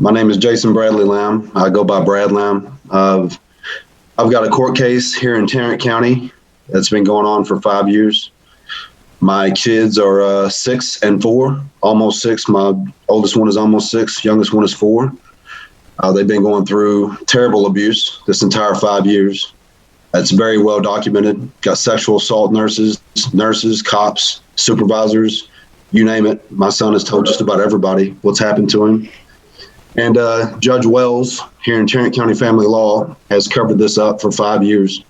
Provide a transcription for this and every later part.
My name is Jason Bradley Lamb. I go by Brad Lamb. I've got a court case here in Tarrant County that's been going on for 5 years. My kids are 6 and 4, almost 6. My oldest one is almost 6. Youngest one is 4. They've been going through terrible abuse this entire 5 years. It's very well documented. Got sexual assault nurses, cops, supervisors, you name it. My son has told just about everybody what's happened to him. And Judge Wells here in Tarrant County Family Law has covered this up for 5 years.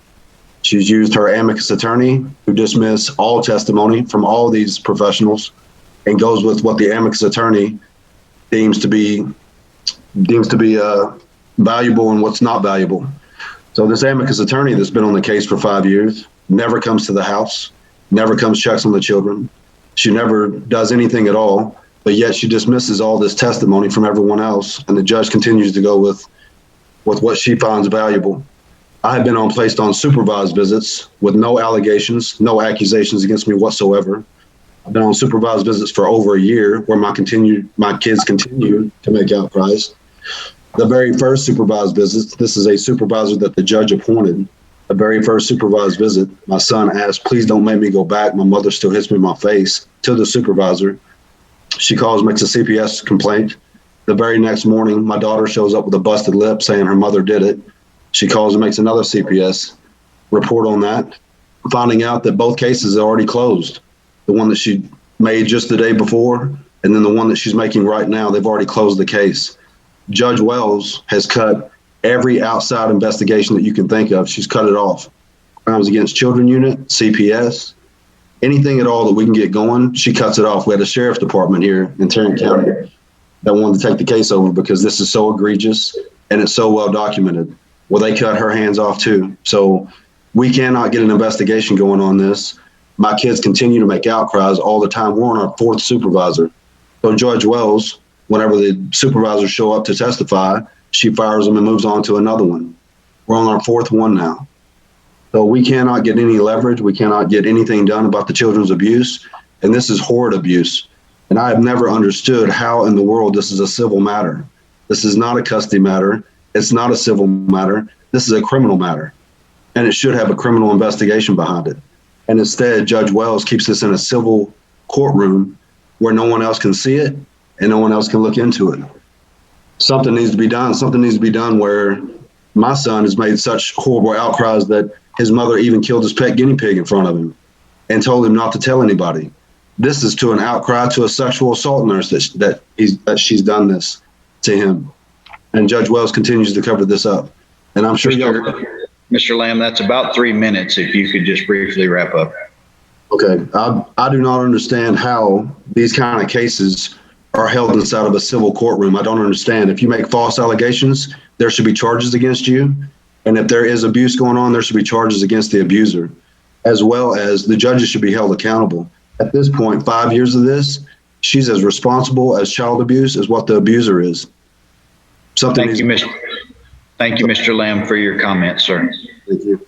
She's used her amicus attorney to dismiss all testimony from all these professionals and goes with what the amicus attorney deems to be valuable and what's not valuable. So this amicus attorney that's been on the case for 5 years never comes to the house, never comes checks on the children. She never does anything at all, but yet she dismisses all this testimony from everyone else, and the judge continues to go with what she finds valuable. I have been placed on supervised visits with no allegations, no accusations against me whatsoever. I've been on supervised visits for over a year where my kids continue to make outcries. The very first supervised visit, this is a supervisor that the judge appointed. The very first supervised visit, my son asked, "Please don't make me go back. My mother still hits me in my face," to the supervisor. She calls, makes a CPS complaint. The very next morning, my daughter shows up with a busted lip saying her mother did it. She calls and makes another CPS report on that, finding out that both cases are already closed. The one that she made just the day before, and then the one that she's making right now, they've already closed the case. Judge Wells has cut every outside investigation that you can think of. She's cut it off. Crimes Against Children Unit, CPS, anything at all that we can get going, she cuts it off. We had a sheriff's department here in Tarrant County that wanted to take the case over because this is so egregious and it's so well documented. Well, they cut her hands off too. So we cannot get an investigation going on this. My kids continue to make outcries all the time. We're on our 4th supervisor. So Judge Wells, whenever the supervisors show up to testify, she fires them and moves on to another one. We're on our 4th one now. So we cannot get any leverage. We cannot get anything done about the children's abuse. And this is horrid abuse. And I have never understood how in the world this is a civil matter. This is not a custody matter. It's not a civil matter. This is a criminal matter. And it should have a criminal investigation behind it. And instead, Judge Wells keeps this in a civil courtroom where no one else can see it and no one else can look into it. Something needs to be done. Something needs to be done where my son has made such horrible outcries that his mother even killed his pet guinea pig in front of him and told him not to tell anybody. This is to an outcry to a sexual assault nurse that she's done this to him. And Judge Wells continues to cover this up. And I'm sure Mr. Lamb, that's about 3 minutes. If you could just briefly wrap up. Okay. I do not understand how these kind of cases are held inside of a civil courtroom. I don't understand. If you make false allegations, there should be charges against you. And if there is abuse going on, there should be charges against the abuser, as well as the judges should be held accountable. At this point, 5 years of this, she's as responsible as child abuse as what the abuser is. Thank you, Mr. Lamb, for your comments, sir. Thank you.